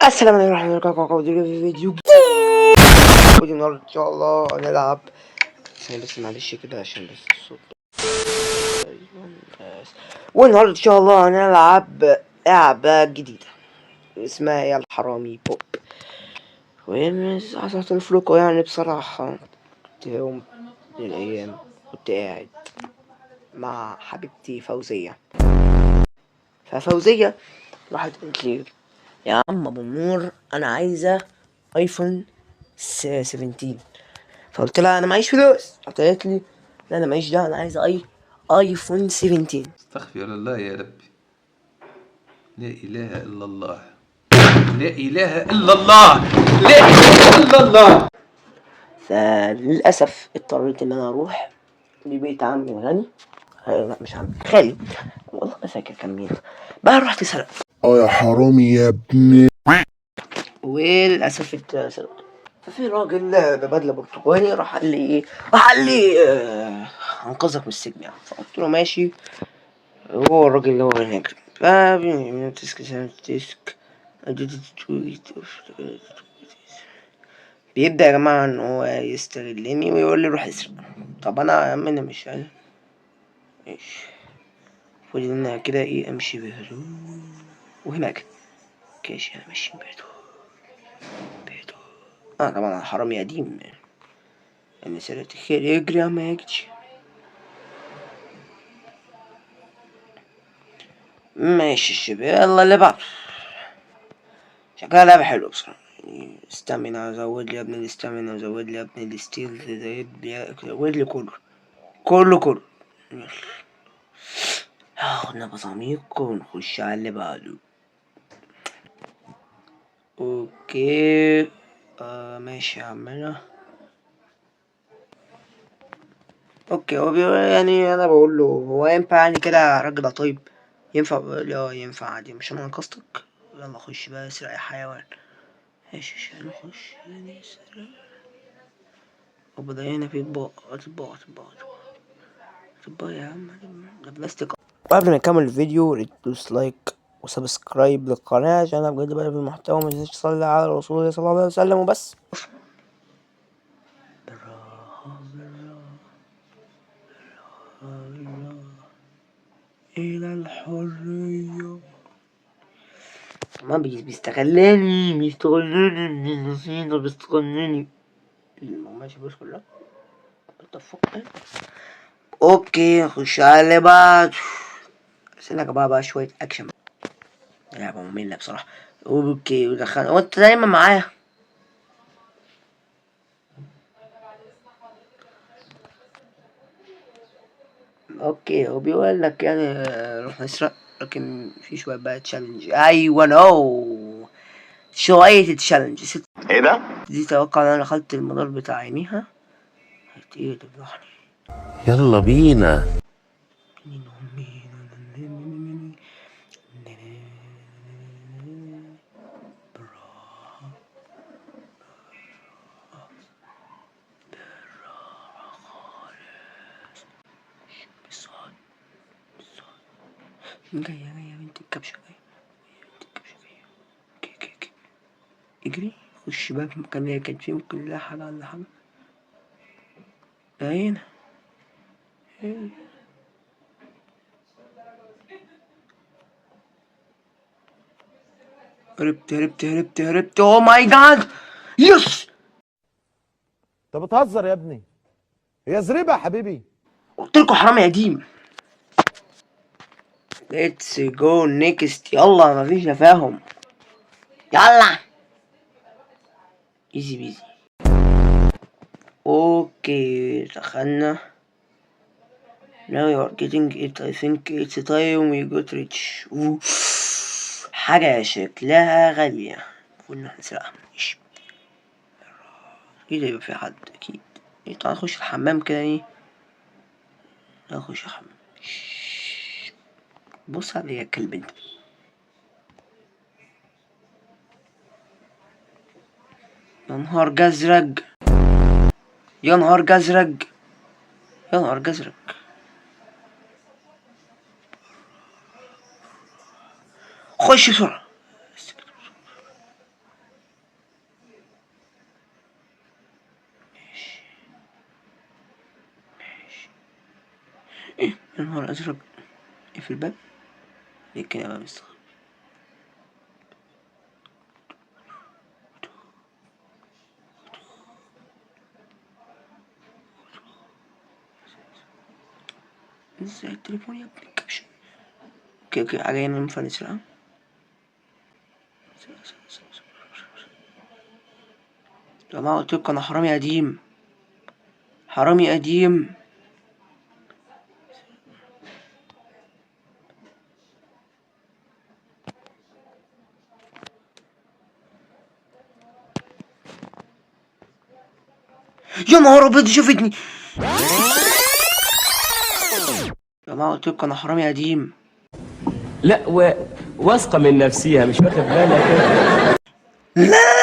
السلام عليكم ورحمة الله وبركاته. في فيديو النهاردة إن شاء الله هنلعب. بس معلش كده عشان بس الصوت. والنهاردة إن شاء الله هنلعب لعبة جديدة اسمها يا الحرامي بوب. وحصلت الفلوكو يعني بصراحة كنت يوم من الأيام كنت قاعد مع حبيبتي فوزية، ففوزية راحت قالت لي يا عم ابو نور انا عايزه ايفون 17. فقلت لها انا معيش فلوس. قالت لي لا انا معيش، ده انا عايزه ايفون 17. استغفر الله يا ربي. لا اله الا الله، لا اله الا الله، لا اله الا الله. فللاسف اضطريت ان انا اروح لبيت عمي الغني. لا مش عمي، خالي، والله ما فاكر كان مين. بقى رحت سرقت. يا حرامي يا ابني. وللاسف اتسرقت. ففي راجل ببدله برتقالي راح قال لي ايه، راح قال لي هنقذك من السجن يعني. فقلت له ماشي. هو الراجل اللي هو هناك بيبدأ يا جماعة ان هو يستغلني ويقول لي روح اسرق. طب انا يا عم انا مش عايز، ماشي. المفروض ان انا كده ايه امشي بهدوء وهناك كاش انا ماشي بهدوء. طبعا أنا حرامي قديم يعني سرقت الخير يجري اما يجري. ماشي الشباب، يلا اللي بعده. شكلها لعبة حلوة بصراحة. يعني استامينا، زود لي يا ابني الاستامينا، زود لي يا ابني الستيل، زود لي كله هاخد نفس عميق ونخش على اللي بعده. اوكي ماشي يا عمنا. اوكي هو يعني انا بقول له هو ينفع يعني كده راجل ده طيب؟ ينفع؟ بقول له ينفع عادي، مش انا انقذتك. يلا خش بقى اسرق يا حيوان. ماشي عشان نخش يعني اسرق. وبدا هنا في اطباق يا عم، ده بلاستيك. قبل ما نكمل الفيديو تدوس لايك وسبسكرايب للقناة عشان انا بجد بقى في المحتوى. متنساش تصلي على الرسول صلى الله عليه وسلم وبس. إلى الحرية. ما بيستغلني النصيحة بيستغلني. ماشي بس كلها اتفق. اوكي نخش على اللي بعد. سيبك بقى شوية اكشن. لعبة مملة بصراحة. اوكي ودخلنا وانت دايما معايا. اوكي هو بيقول لك يعني نروح نسرق، لكن في شوية بقى تشالنج. ايوه نو شوية تشالنج. ايه ده؟ دي توقع ان انا دخلت المدار بتاع عينيها هتقلب لوحدي. يلا بينا. جاية بنت الكبشة جاية. اوكي اجري خش بقى في المكان اللي كانت فيه، ممكن نلاقي حاجة ولا حاجة. هنا هربت اوه ماي جاد يس. انت بتهزر يا ابني، هي زريبه يا حبيبي. قلتلكوا حرامي قديم. ليتس جو نيكست. يلا مفيش تفاهم. يلا ايزي بيزي. اوكي دخلنا. now you are getting it. I think it's time we got rich. حاجة شكلها غالية المفروض نروح نسرقها. ماشي اكيد هيبقى في حد اكيد. تعال نخش الحمام كده ايه. نخش الحمام. بص عليا الكلب انت. يا نهار جزرج، يا نهار جزرج، يا نهار جزرج. خش بسرعة. يا نهار ازرق، ايه في الباب ليه كده بقى مستغرب. ازاي التليفون يا ابني الكبش. اوكي اوكي عجينا ينفع نسرقها. يا جماعة قلتلكوا انا حرامي قديم، حرامي قديم. يا نهار ابيض دي شافتني. يا جماعة قلتلكوا انا حرامي قديم. لا واثقة من نفسيها مش واخد بالك. لا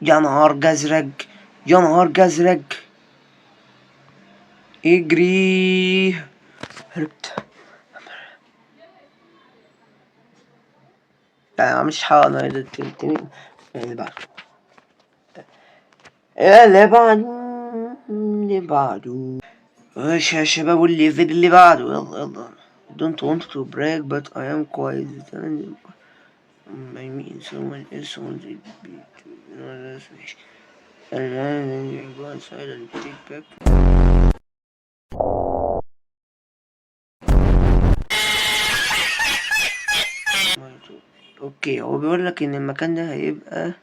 يا نهار جزرج، يا نهار جزرج. اجري. هربت. لا مش حاضر التاني اللي بعده، اللي بعده، اللي بعده. ايش يا شباب والليفل اللي بعده. يلا يلا. Don't want to brag but I am quite determined. I mean someone else wants it be to know that's fish. And then you go inside and take back. اوكي هو بيقول لك ان المكان ده هيبقى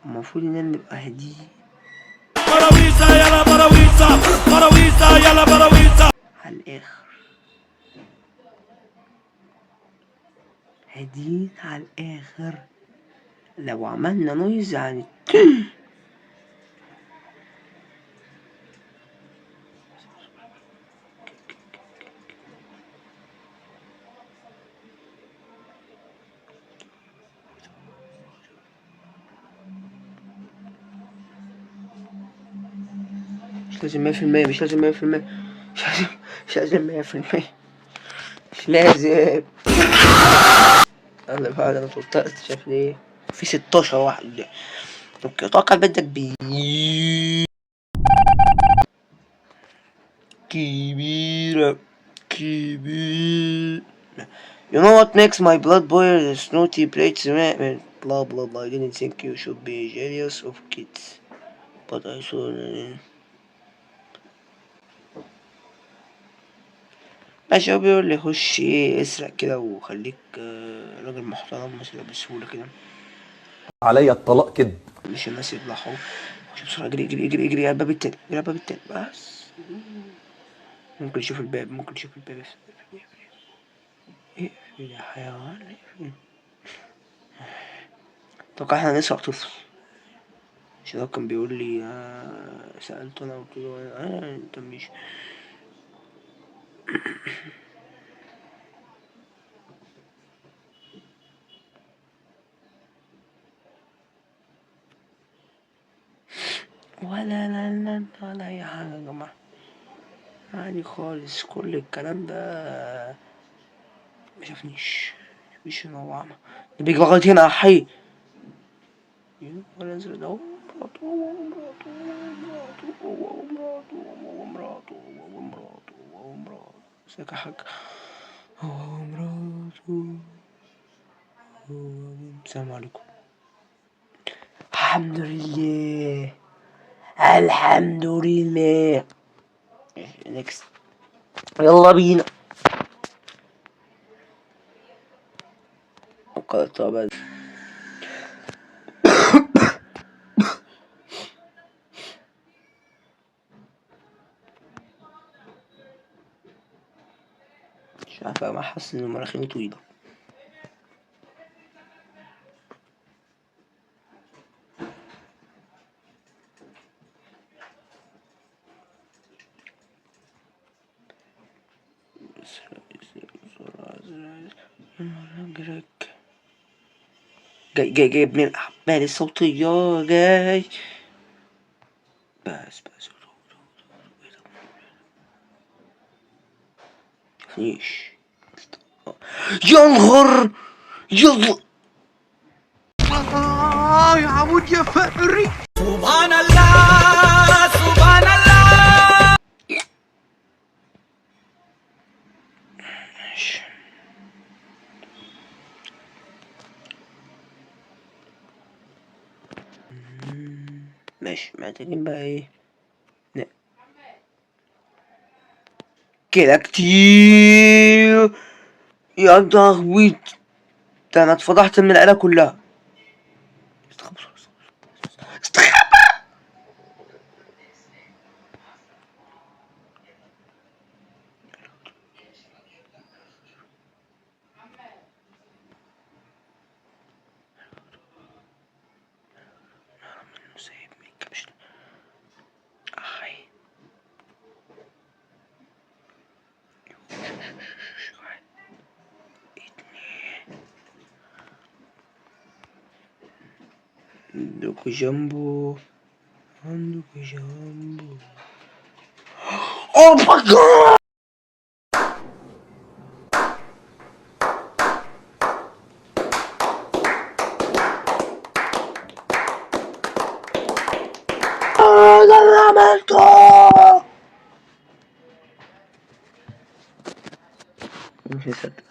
المفروض اننا نبقى هاديين. براويزة يلا براويزة، براويزة يلا براويزة على الاخر هاديين على الاخر. لو عملنا نويز يعني مش لازم 100%، مش لازم 100%، مش لازم 100%، مش لازم. انا بعد انا توترت شايف ليه في 16 واحد. اوكي اتوقع بدك كبيرة كبيرة. You know what makes my blood boil? The snooty plates blah blah blah. I didn't think you should be jealous of kids, but I saw. ماشي هو بيقول لي خش ايه اسرق كده وخليك راجل محترم مثلا بسهولة كده. عليا الطلاق كده. مش الناس يفضحوا. خش بسرعة اجري اجري اجري اجري على الباب التاني، اجري على الباب التاني بس. ممكن يشوف الباب، ممكن يشوف الباب. اقفل يا حيوان اقفل. اتوقع احنا هنسرق طفل عشان هو كان بيقول لي سألته انا قلت له انت مش ولا لا لا ولا اي حاجة يا جماعة عادي خالص. كل الكلام ده ما شافنيش مش نوعنا اللي بيجي لغاية هنا حي ولا نزل ده. ومراته ازيك يا حاج. ومراته. السلام عليكم. الحمد لله الحمد لله. نكست يلا بينا. طبعا مش عارف ما حاسس ان مناخيري طويلة. جاي ابن الأحبال الصوتية جاي. بس مفيش. يا نهار يلا يا هموت يا فقري. سبحان الله سبحان الله. ماشي محتاجين بقى ايه كده كتير يا تخبيط. ده انا اتفضحت من العيلة كلها. استخبى. عندكوا جامبو عندكوا جامبو. اوه ماي جاد. ده اللي عملته. مش مصدق.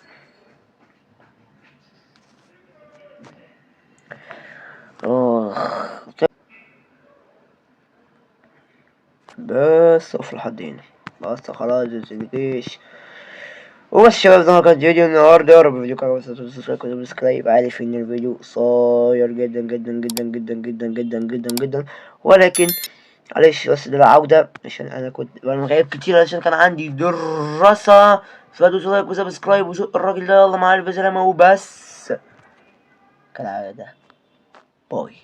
بس وصل لحد هنا. بس خلاص متزهقش. وبس شباب ده كان فيديو النهارده. يا رب الفيديو عجبكم. سبسكرايب. عارف ان الفيديو قصير جدا جدا جدا جدا جدا جدا جدا جدا، ولكن معلش بس ده العودة عشان انا كنت غايب كتير عشان كان عندي دراسة. فادوس لايك وسبسكرايب وزق الراجل ده. يلا مع الف سلامة وبس كالعادة. باي.